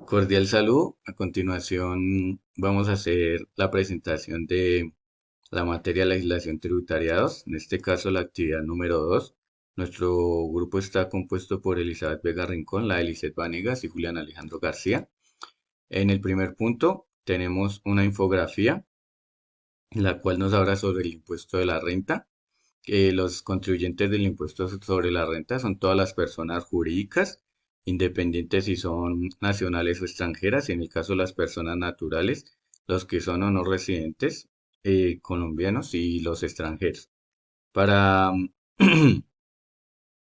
Cordial saludo. A continuación vamos a hacer la presentación de la materia legislación tributaria 2, en este caso la actividad número 2. Nuestro grupo está compuesto por Elizabeth Vega Rincón, la Eliseth Vanegas y Julián Alejandro García. En el primer punto tenemos una infografía, la cual nos habla sobre el impuesto de la renta. Los contribuyentes del impuesto sobre la renta son todas las personas jurídicas, independientes si son nacionales o extranjeras, y en el caso de las personas naturales, los que son o no residentes, colombianos y los extranjeros. Para, en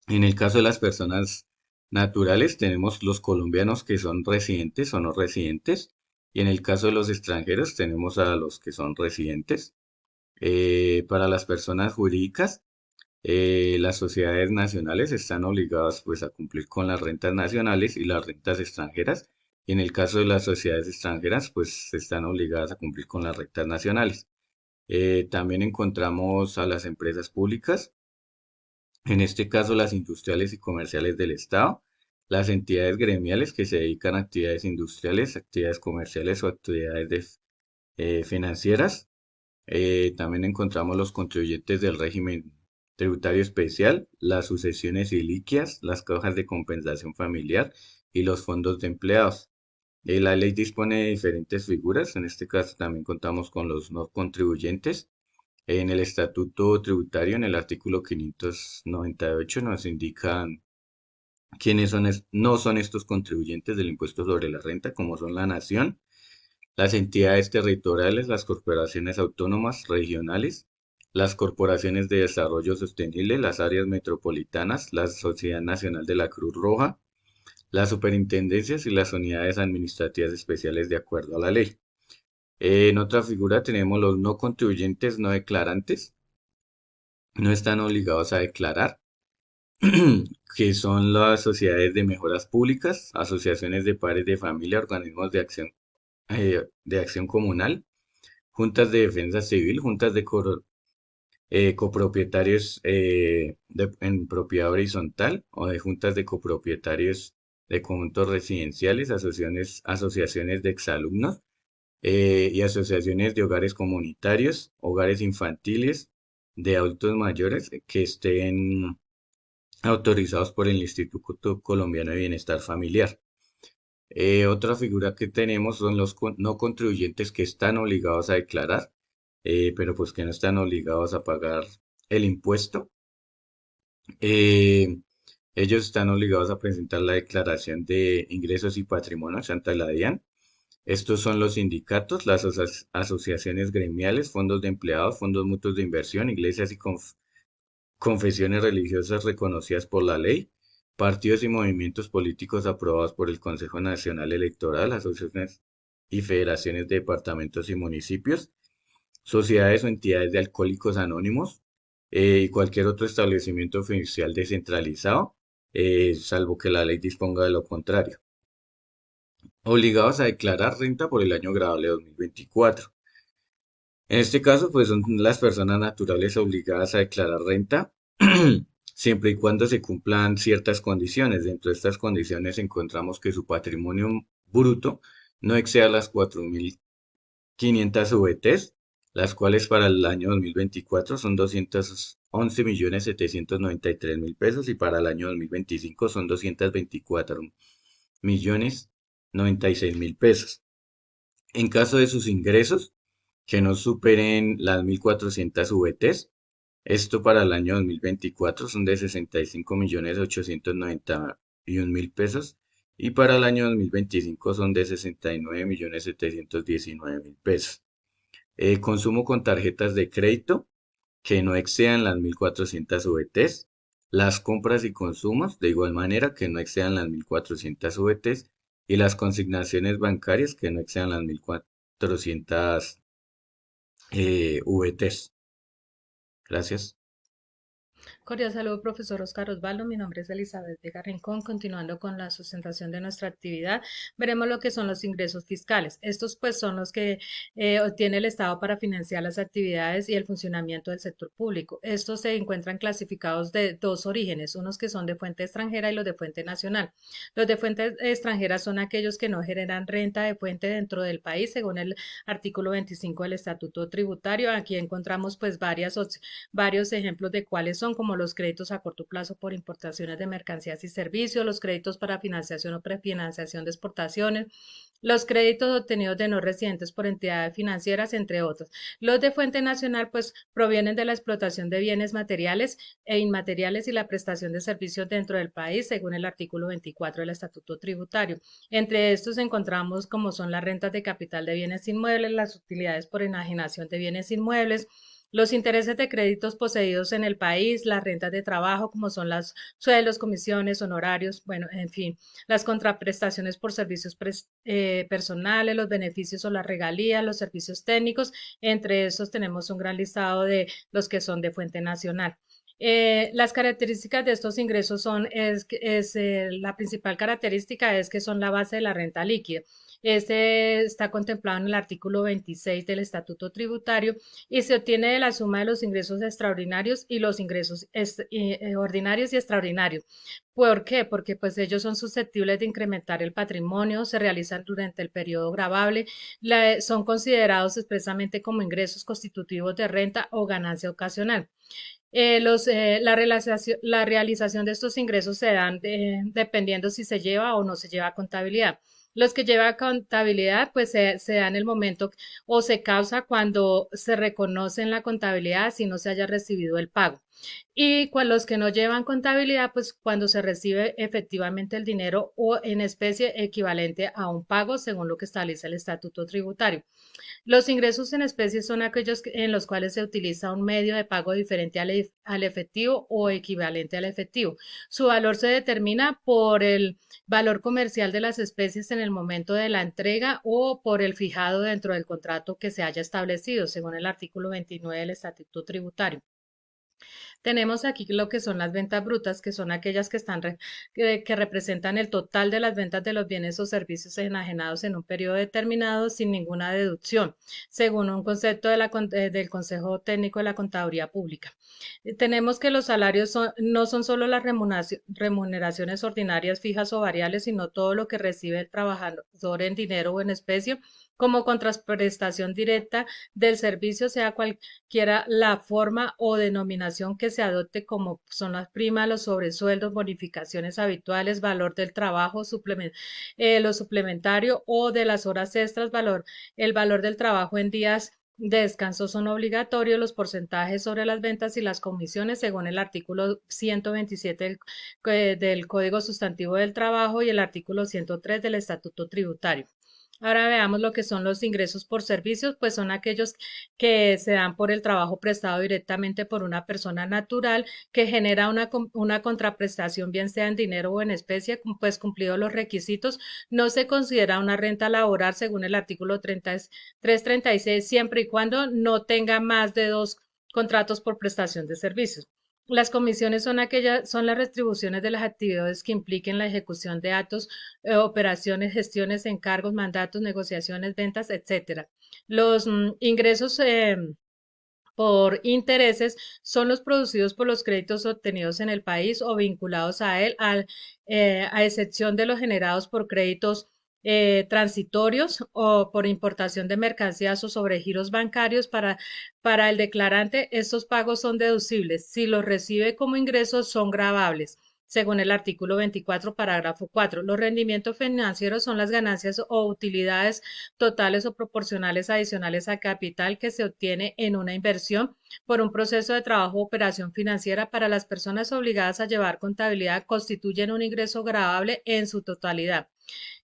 el caso de las personas naturales, tenemos los colombianos que son residentes o no residentes, y en el caso de los extranjeros, tenemos a los que son residentes. Para las personas jurídicas, las sociedades nacionales están obligadas pues a cumplir con las rentas nacionales y las rentas extranjeras. Y en el caso de las sociedades extranjeras, pues están obligadas a cumplir con las rentas nacionales. También encontramos a las empresas públicas, en este caso las industriales y comerciales del Estado, las entidades gremiales que se dedican a actividades industriales, actividades comerciales o actividades financieras. También encontramos los contribuyentes del régimen tributario especial, las sucesiones ilíquidas, las cajas de compensación familiar y los fondos de empleados. La ley dispone de diferentes figuras, en este caso también contamos con los no contribuyentes. En el estatuto tributario, en el artículo 598, nos indican quiénes no son estos contribuyentes del impuesto sobre la renta, como son la nación, las entidades territoriales, las corporaciones autónomas regionales, las corporaciones de desarrollo sostenible, las áreas metropolitanas, la Sociedad Nacional de la Cruz Roja, las superintendencias y las unidades administrativas especiales de acuerdo a la ley. En otra figura tenemos los no contribuyentes no declarantes, no están obligados a declarar, que son las sociedades de mejoras públicas, asociaciones de padres de familia, organismos de acción comunal, juntas de defensa civil, juntas de copropietarios en propiedad horizontal o de juntas de copropietarios de conjuntos residenciales, asociaciones de exalumnos y asociaciones de hogares comunitarios, hogares infantiles de adultos mayores que estén autorizados por el Instituto Colombiano de Bienestar Familiar. Otra figura que tenemos son los no contribuyentes que están obligados a declarar, pero pues que no están obligados a pagar el impuesto. Eh, Ellos están obligados a presentar la declaración de ingresos y patrimonio ante la DIAN. Estos son los sindicatos, las asociaciones gremiales, fondos de empleados, fondos mutuos de inversión, iglesias y confesiones religiosas reconocidas por la ley, partidos y movimientos políticos aprobados por el Consejo Nacional Electoral, asociaciones y federaciones de departamentos y municipios, sociedades o entidades de alcohólicos anónimos y cualquier otro establecimiento oficial descentralizado, salvo que la ley disponga de lo contrario. Obligados a declarar renta por el año grabable 2024. En este caso, pues son las personas naturales obligadas a declarar renta siempre y cuando se cumplan ciertas condiciones. Dentro de estas condiciones encontramos que su patrimonio bruto no exceda las 4.500 VTs, las cuales para el año 2024 son 211.793.000 pesos y para el año 2025 son 224.096.000 pesos. En caso de sus ingresos, que no superen las 1.400 VTs, esto para el año 2024 son de 65.891.000 pesos y para el año 2025 son de 69.719.000 pesos. Consumo con tarjetas de crédito que no excedan las 1.400 VTs. Las compras y consumos de igual manera que no excedan las 1.400 VTs y las consignaciones bancarias que no excedan las 1.400 VTs. Gracias. Cordial saludo, profesor Oscar Osvaldo. Mi nombre es Elizabeth Vega Rincón. Continuando con la sustentación de nuestra actividad, veremos lo que son los ingresos fiscales. Estos pues son los que obtiene el Estado para financiar las actividades y el funcionamiento del sector público. Estos se encuentran clasificados de dos orígenes, unos que son de fuente extranjera y los de fuente nacional. Los de fuente extranjera son aquellos que no generan renta de fuente dentro del país, según el artículo 25 del Estatuto Tributario. Aquí encontramos pues varios ejemplos de cuáles son, como los créditos a corto plazo por importaciones de mercancías y servicios, los créditos para financiación o prefinanciación de exportaciones, los créditos obtenidos de no residentes por entidades financieras, entre otros. Los de fuente nacional, pues, provienen de la explotación de bienes materiales e inmateriales y la prestación de servicios dentro del país, según el artículo 24 del Estatuto Tributario. Entre estos encontramos como son las rentas de capital de bienes inmuebles, las utilidades por enajenación de bienes inmuebles, los intereses de créditos poseídos en el país, las rentas de trabajo, como son las sueldos, comisiones, honorarios, bueno, en fin, las contraprestaciones por servicios personales, los beneficios o las regalías, los servicios técnicos. Entre esos tenemos un gran listado de los que son de fuente nacional. Las características de estos ingresos la principal característica es que son la base de la renta líquida. Este está contemplado en el artículo 26 del Estatuto Tributario y se obtiene de la suma de los ingresos extraordinarios y los ingresos ordinarios y extraordinarios. ¿Por qué? Porque pues ellos son susceptibles de incrementar el patrimonio, se realizan durante el periodo gravable, son considerados expresamente como ingresos constitutivos de renta o ganancia ocasional. La realización de estos ingresos se dan dependiendo si se lleva o no se lleva contabilidad. Los que lleva contabilidad, pues se da en el momento o se causa cuando se reconoce en la contabilidad si no se haya recibido el pago. Y los que no llevan contabilidad, pues cuando se recibe efectivamente el dinero o en especie equivalente a un pago según lo que establece el estatuto tributario. Los ingresos en especie son aquellos en los cuales se utiliza un medio de pago diferente al efectivo o equivalente al efectivo. Su valor se determina por el valor comercial de las especies en el momento de la entrega o por el fijado dentro del contrato que se haya establecido, según el artículo 29 del Estatuto Tributario. Tenemos aquí lo que son las ventas brutas, que son aquellas que representan el total de las ventas de los bienes o servicios enajenados en un periodo determinado sin ninguna deducción, según un concepto del Consejo Técnico de la Contaduría Pública. Tenemos que los salarios no son solo las remuneraciones ordinarias fijas o variables, sino todo lo que recibe el trabajador en dinero o en especie como contraprestación directa del servicio, sea cualquiera la forma o denominación que se adopte, como son las primas, los sobresueldos, bonificaciones habituales, valor del trabajo, lo suplementario o de las horas extras, el valor del trabajo en días de descanso son obligatorios, los porcentajes sobre las ventas y las comisiones según el artículo 127 del Código Sustantivo del Trabajo y el artículo 103 del Estatuto Tributario. Ahora veamos lo que son los ingresos por servicios, pues son aquellos que se dan por el trabajo prestado directamente por una persona natural que genera una contraprestación, bien sea en dinero o en especie, pues cumplidos los requisitos, no se considera una renta laboral según el artículo 336, siempre y cuando no tenga más de dos contratos por prestación de servicios. Las comisiones son las retribuciones de las actividades que impliquen la ejecución de actos, operaciones, gestiones, encargos, mandatos, negociaciones, ventas, etcétera. Los ingresos por intereses son los producidos por los créditos obtenidos en el país o vinculados a él, a excepción de los generados por créditos transitorios o por importación de mercancías o sobregiros bancarios. Para el declarante, estos pagos son deducibles. Si los recibe como ingresos, son gravables según el artículo 24, parágrafo 4. Los rendimientos financieros son las ganancias o utilidades totales o proporcionales adicionales a capital que se obtiene en una inversión por un proceso de trabajo o operación financiera. Para las personas obligadas a llevar contabilidad, constituyen un ingreso gravable en su totalidad.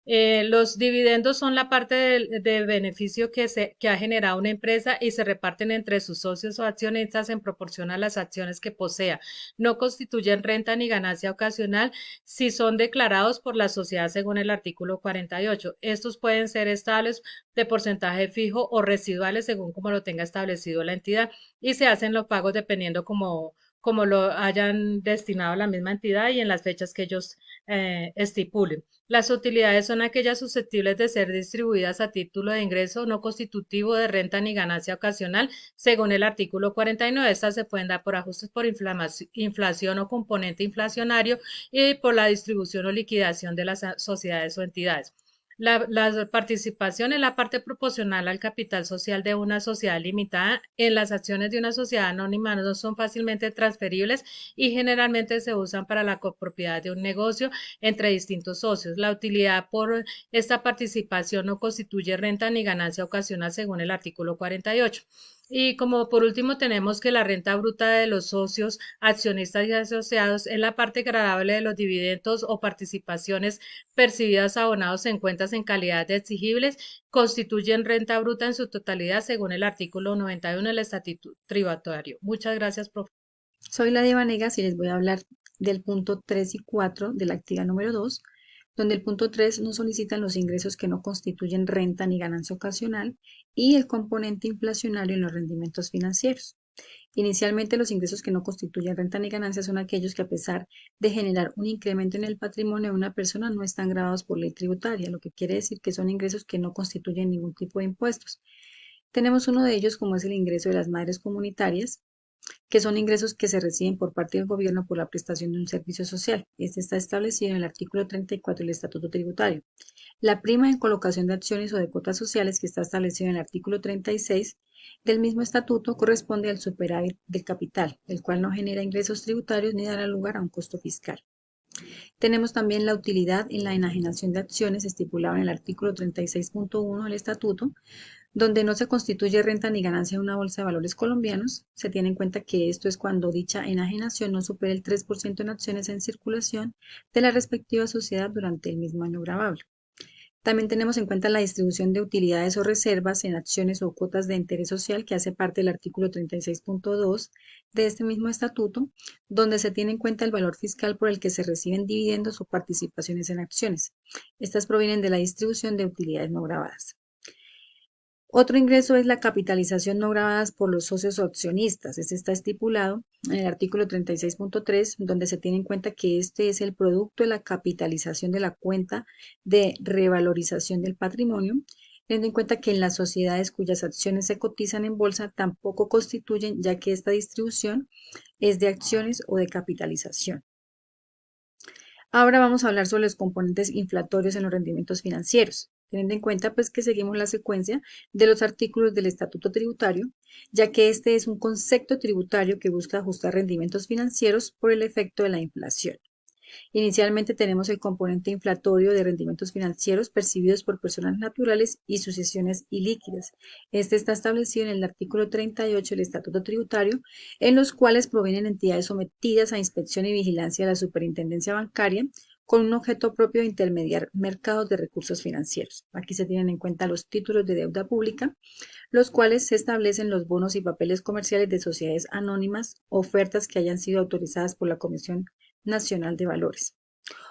Los dividendos son la parte de beneficio que ha generado una empresa y se reparten entre sus socios o accionistas en proporción a las acciones que posea. No constituyen renta ni ganancia ocasional si son declarados por la sociedad según el artículo 48. Estos pueden ser estables de porcentaje fijo o residuales según como lo tenga establecido la entidad y se hacen los pagos dependiendo como lo hayan destinado la misma entidad y en las fechas que ellos estipulen. Las utilidades son aquellas susceptibles de ser distribuidas a título de ingreso no constitutivo de renta ni ganancia ocasional, según el artículo 49. Estas se pueden dar por ajustes por inflación o componente inflacionario y por la distribución o liquidación de las sociedades o entidades. La participación es la parte proporcional al capital social de una sociedad limitada. En las acciones de una sociedad anónima no son fácilmente transferibles y generalmente se usan para la copropiedad de un negocio entre distintos socios. La utilidad por esta participación no constituye renta ni ganancia ocasional según el artículo 48. Y como por último tenemos que la renta bruta de los socios, accionistas y asociados es la parte gradable de los dividendos o participaciones percibidas abonados en cuentas en calidad de exigibles, constituyen renta bruta en su totalidad según el artículo 91 del Estatuto Tributario. Muchas gracias, profe. Soy Ladia Vanegas y les voy a hablar del punto 3 y 4 de la actividad número 2, donde el punto 3 nos solicitan los ingresos que no constituyen renta ni ganancia ocasional y el componente inflacionario en los rendimientos financieros. Inicialmente, los ingresos que no constituyen renta ni ganancia son aquellos que, a pesar de generar un incremento en el patrimonio de una persona, no están gravados por ley tributaria, lo que quiere decir que son ingresos que no constituyen ningún tipo de impuestos. Tenemos uno de ellos, como es el ingreso de las madres comunitarias, que son ingresos que se reciben por parte del gobierno por la prestación de un servicio social. Este está establecido en el artículo 34 del Estatuto Tributario. La prima de colocación de acciones o de cuotas sociales, que está establecido en el artículo 36 del mismo estatuto, corresponde al superávit del capital, el cual no genera ingresos tributarios ni dará lugar a un costo fiscal. Tenemos también la utilidad en la enajenación de acciones estipulada en el artículo 36.1 del estatuto, donde no se constituye renta ni ganancia en una bolsa de valores colombianos. Se tiene en cuenta que esto es cuando dicha enajenación no supere el 3% en acciones en circulación de la respectiva sociedad durante el mismo año gravable. También tenemos en cuenta la distribución de utilidades o reservas en acciones o cuotas de interés social, que hace parte del artículo 36.2 de este mismo estatuto, donde se tiene en cuenta el valor fiscal por el que se reciben dividendos o participaciones en acciones. Estas provienen de la distribución de utilidades no gravadas. Otro ingreso es la capitalización no gravadas por los socios o accionistas. Este está estipulado en el artículo 36.3, donde se tiene en cuenta que este es el producto de la capitalización de la cuenta de revalorización del patrimonio, teniendo en cuenta que en las sociedades cuyas acciones se cotizan en bolsa tampoco constituyen, ya que esta distribución es de acciones o de capitalización. Ahora vamos a hablar sobre los componentes inflatorios en los rendimientos financieros, teniendo en cuenta pues que seguimos la secuencia de los artículos del Estatuto Tributario, ya que este es un concepto tributario que busca ajustar rendimientos financieros por el efecto de la inflación. Inicialmente tenemos el componente inflatorio de rendimientos financieros percibidos por personas naturales y sucesiones ilíquidas. Este está establecido en el artículo 38 del Estatuto Tributario, en los cuales provienen entidades sometidas a inspección y vigilancia de la Superintendencia Bancaria con un objeto propio de intermediar mercados de recursos financieros. Aquí se tienen en cuenta los títulos de deuda pública, los cuales se establecen los bonos y papeles comerciales de sociedades anónimas, ofertas que hayan sido autorizadas por la Comisión Nacional de Valores.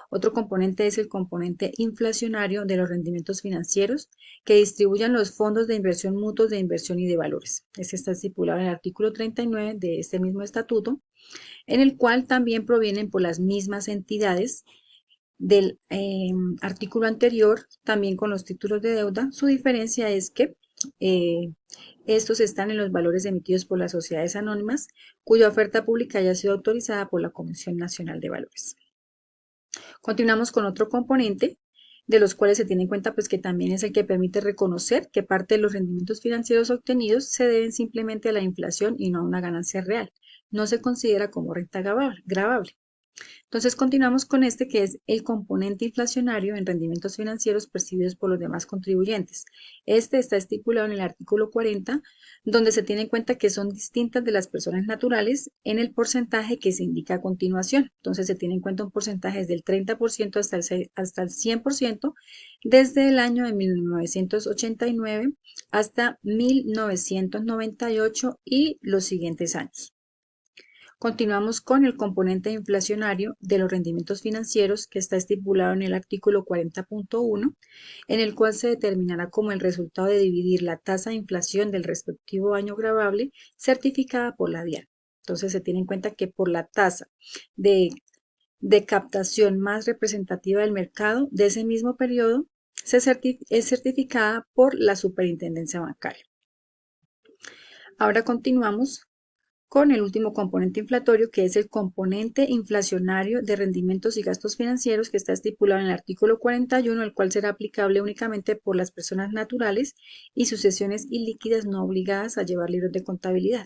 Otro componente es el componente inflacionario de los rendimientos financieros que distribuyan los fondos de inversión mutuos de inversión y de valores. Este está estipulado en el artículo 39 de este mismo estatuto, en el cual también provienen por las mismas entidades del artículo anterior, también con los títulos de deuda. Su diferencia es que estos están en los valores emitidos por las sociedades anónimas cuya oferta pública haya sido autorizada por la Comisión Nacional de Valores. Continuamos con otro componente de los cuales se tiene en cuenta pues que también es el que permite reconocer que parte de los rendimientos financieros obtenidos se deben simplemente a la inflación y no a una ganancia real. No se considera como renta gravable. Entonces continuamos con este que es el componente inflacionario en rendimientos financieros percibidos por los demás contribuyentes. Este está estipulado en el artículo 40, donde se tiene en cuenta que son distintas de las personas naturales en el porcentaje que se indica a continuación. Entonces se tiene en cuenta un porcentaje desde el 30% hasta el 100% desde el año de 1989 hasta 1998 y los siguientes años. Continuamos con el componente inflacionario de los rendimientos financieros que está estipulado en el artículo 40.1, en el cual se determinará como el resultado de dividir la tasa de inflación del respectivo año gravable certificada por la DIAN. Entonces se tiene en cuenta que por la tasa de, de captación más representativa del mercado de ese mismo periodo es certificada por la Superintendencia Bancaria. Ahora continuamos con el último componente inflatorio, que es el componente inflacionario de rendimientos y gastos financieros, que está estipulado en el artículo 41, el cual será aplicable únicamente por las personas naturales y sucesiones ilíquidas no obligadas a llevar libros de contabilidad.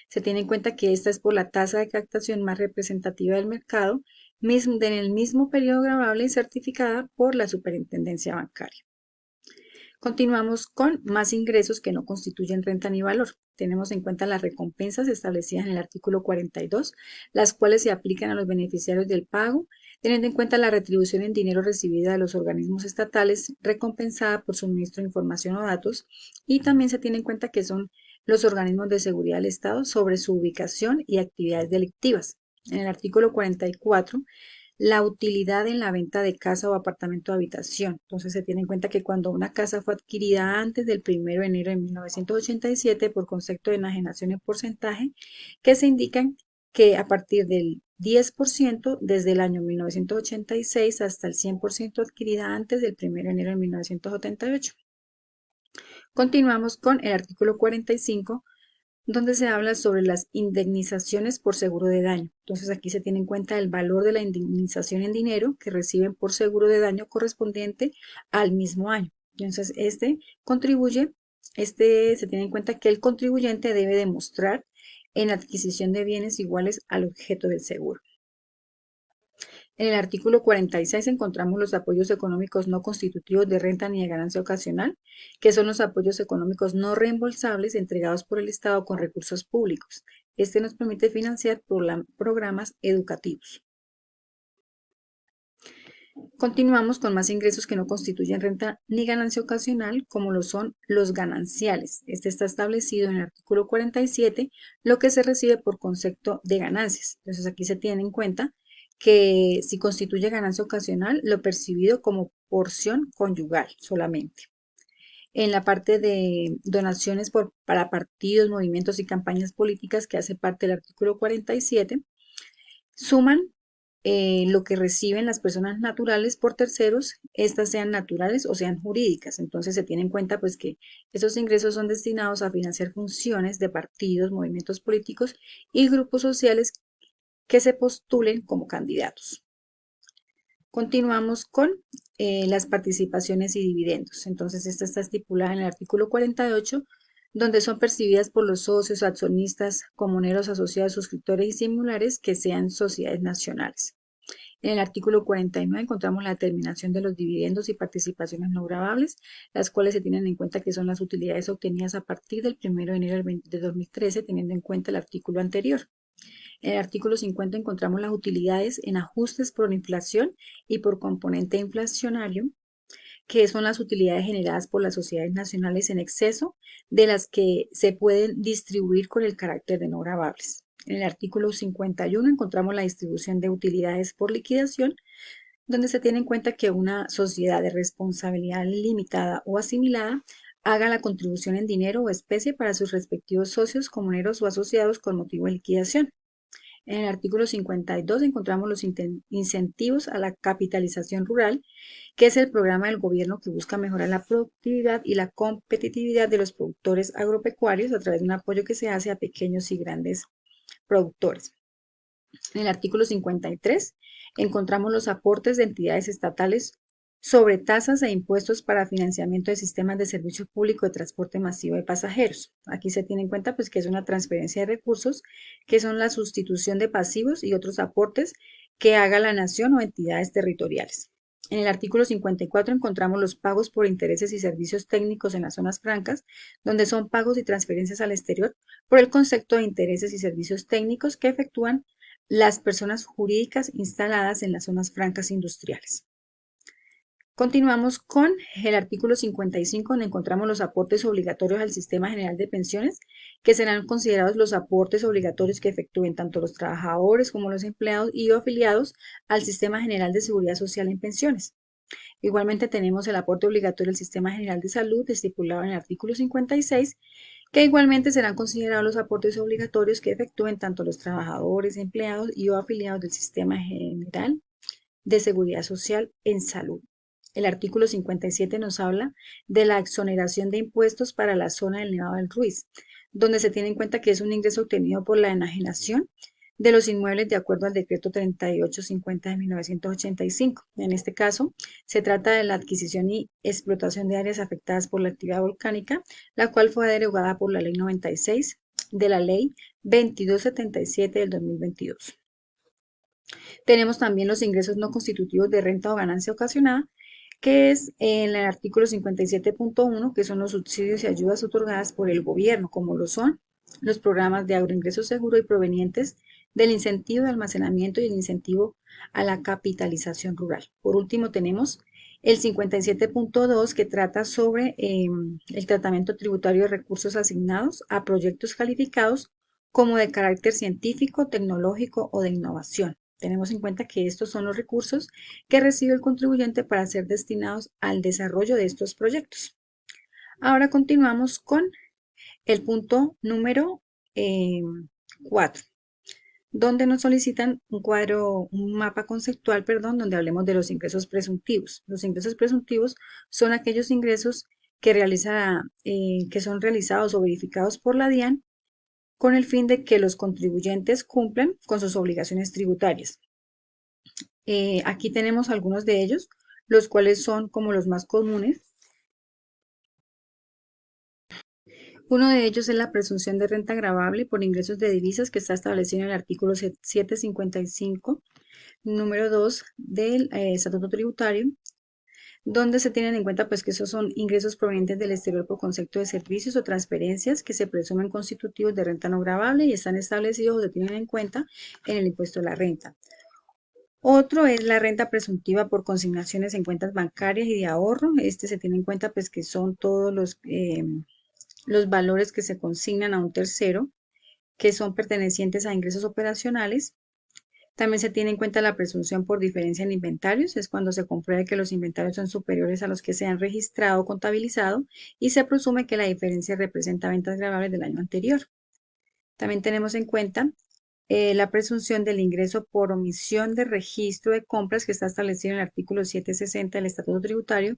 Se tiene en cuenta que esta es por la tasa de captación más representativa del mercado, en el mismo periodo gravable y certificada por la Superintendencia Bancaria. Continuamos con más ingresos que no constituyen renta ni valor. Tenemos en cuenta las recompensas establecidas en el artículo 42, las cuales se aplican a los beneficiarios del pago, teniendo en cuenta la retribución en dinero recibida de los organismos estatales recompensada por suministro de información o datos, y también se tiene en cuenta que son los organismos de seguridad del Estado sobre su ubicación y actividades delictivas. En el artículo 44, la utilidad en la venta de casa o apartamento de habitación. Entonces se tiene en cuenta que cuando una casa fue adquirida antes del 1 de enero de 1987 por concepto de enajenación en porcentaje, que se indican que a partir del 10% desde el año 1986 hasta el 100% adquirida antes del 1 de enero de 1978. Continuamos con el artículo 45, donde se habla sobre las indemnizaciones por seguro de daño. Entonces aquí se tiene en cuenta el valor de la indemnización en dinero que reciben por seguro de daño correspondiente al mismo año. Entonces se tiene en cuenta que el contribuyente debe demostrar en adquisición de bienes iguales al objeto del seguro. En el artículo 46 encontramos los apoyos económicos no constitutivos de renta ni de ganancia ocasional, que son los apoyos económicos no reembolsables entregados por el Estado con recursos públicos. Este nos permite financiar programas educativos. Continuamos con más ingresos que no constituyen renta ni ganancia ocasional, como lo son los gananciales. Este está establecido en el artículo 47, lo que se recibe por concepto de ganancias. Entonces aquí se tiene en cuenta que si constituye ganancia ocasional, lo percibido como porción conyugal solamente. En la parte de donaciones para partidos, movimientos y campañas políticas, que hace parte del artículo 47, suman lo que reciben las personas naturales por terceros, estas sean naturales o sean jurídicas. Entonces se tiene en cuenta pues que esos ingresos son destinados a financiar funciones de partidos, movimientos políticos y grupos sociales que se postulen como candidatos. Continuamos con las participaciones y dividendos. Entonces, esta está estipulada en el artículo 48, donde son percibidas por los socios, accionistas, comuneros, asociados, suscriptores y similares que sean sociedades nacionales. En el artículo 49 encontramos la determinación de los dividendos y participaciones no gravables, las cuales se tienen en cuenta que son las utilidades obtenidas a partir del 1 de enero de 2013, teniendo en cuenta el artículo anterior. En el artículo 50 encontramos las utilidades en ajustes por inflación y por componente inflacionario, que son las utilidades generadas por las sociedades nacionales en exceso de las que se pueden distribuir con el carácter de no gravables. En el artículo 51 encontramos la distribución de utilidades por liquidación, donde se tiene en cuenta que una sociedad de responsabilidad limitada o asimilada haga la contribución en dinero o especie para sus respectivos socios, comuneros o asociados con motivo de liquidación. En el artículo 52 encontramos los incentivos a la capitalización rural, que es el programa del gobierno que busca mejorar la productividad y la competitividad de los productores agropecuarios a través de un apoyo que se hace a pequeños y grandes productores. En el artículo 53 encontramos los aportes de entidades estatales sobre tasas e impuestos para financiamiento de sistemas de servicio público de transporte masivo de pasajeros. Aquí se tiene en cuenta pues que es una transferencia de recursos que son la sustitución de pasivos y otros aportes que haga la nación o entidades territoriales. En el artículo 54 encontramos los pagos por intereses y servicios técnicos en las zonas francas, donde son pagos y transferencias al exterior por el concepto de intereses y servicios técnicos que efectúan las personas jurídicas instaladas en las zonas francas industriales. Continuamos con el artículo 55, donde encontramos los aportes obligatorios al Sistema General de Pensiones, que serán considerados los aportes obligatorios que efectúen tanto los trabajadores como los empleados y afiliados al Sistema General de Seguridad Social en pensiones. Igualmente tenemos el aporte obligatorio al Sistema General de Salud, estipulado en el artículo 56, que igualmente serán considerados los aportes obligatorios que efectúen tanto los trabajadores, empleados y o afiliados del Sistema General de Seguridad Social en Salud. El artículo 57 nos habla de la exoneración de impuestos para la zona del Nevado del Ruiz, donde se tiene en cuenta que es un ingreso obtenido por la enajenación de los inmuebles de acuerdo al decreto 3850 de 1985. En este caso, se trata de la adquisición y explotación de áreas afectadas por la actividad volcánica, la cual fue derogada por la Ley 96 de la Ley 2277 del 2022. Tenemos también los ingresos no constitutivos de renta o ganancia ocasionada, que es en el artículo 57.1, que son los subsidios y ayudas otorgadas por el gobierno, como lo son los programas de agroingreso seguro y provenientes del incentivo de almacenamiento y el incentivo a la capitalización rural. Por último, tenemos el 57.2, que trata sobre el tratamiento tributario de recursos asignados a proyectos calificados como de carácter científico, tecnológico o de innovación. Tenemos en cuenta que estos son los recursos que recibe el contribuyente para ser destinados al desarrollo de estos proyectos. Ahora continuamos con el punto número 4, donde nos solicitan un mapa conceptual, perdón, donde hablemos de los ingresos presuntivos. Los ingresos presuntivos son aquellos ingresos que son realizados o verificados por la DIAN con el fin de que los contribuyentes cumplan con sus obligaciones tributarias. Aquí tenemos algunos de ellos, los cuales son como los más comunes. Uno de ellos es la presunción de renta gravable por ingresos de divisas, que está establecido en el artículo 755, número 2 del Estatuto Tributario, donde se tienen en cuenta pues que esos son ingresos provenientes del exterior por concepto de servicios o transferencias que se presumen constitutivos de renta no gravable y están establecidos o se tienen en cuenta en el impuesto a la renta. Otro es la renta presuntiva por consignaciones en cuentas bancarias y de ahorro. Este se tiene en cuenta pues que son todos los valores que se consignan a un tercero, que son pertenecientes a ingresos operacionales. También se tiene en cuenta la presunción por diferencia en inventarios, es cuando se compruebe que los inventarios son superiores a los que se han registrado o contabilizado y se presume que la diferencia representa ventas gravables del año anterior. También tenemos en cuenta la presunción del ingreso por omisión de registro de compras, que está establecido en el artículo 760 del Estatuto Tributario,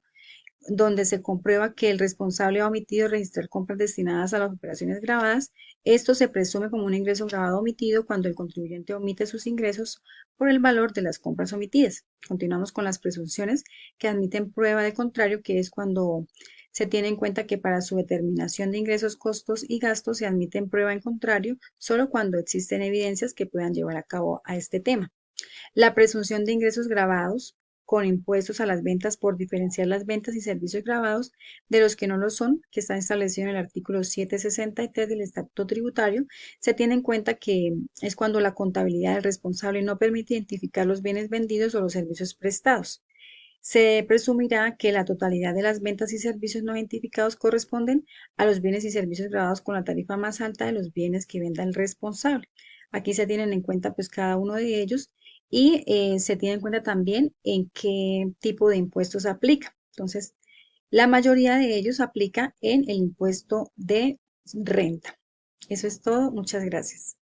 donde se comprueba que el responsable ha omitido registrar compras destinadas a las operaciones grabadas. Esto se presume como un ingreso grabado omitido cuando el contribuyente omite sus ingresos por el valor de las compras omitidas. Continuamos con las presunciones que admiten prueba de contrario, que es cuando se tiene en cuenta que para su determinación de ingresos, costos y gastos se admiten prueba en contrario solo cuando existen evidencias que puedan llevar a cabo a este tema. La presunción de ingresos grabados con impuestos a las ventas por diferenciar las ventas y servicios grabados de los que no lo son, que está establecido en el artículo 763 del Estatuto Tributario, se tiene en cuenta que es cuando la contabilidad del responsable no permite identificar los bienes vendidos o los servicios prestados. Se presumirá que la totalidad de las ventas y servicios no identificados corresponden a los bienes y servicios grabados con la tarifa más alta de los bienes que venda el responsable. Aquí se tienen en cuenta pues cada uno de ellos y se tiene en cuenta también en qué tipo de impuestos aplica. Entonces, la mayoría de ellos aplica en el impuesto de renta. Eso es todo. Muchas gracias.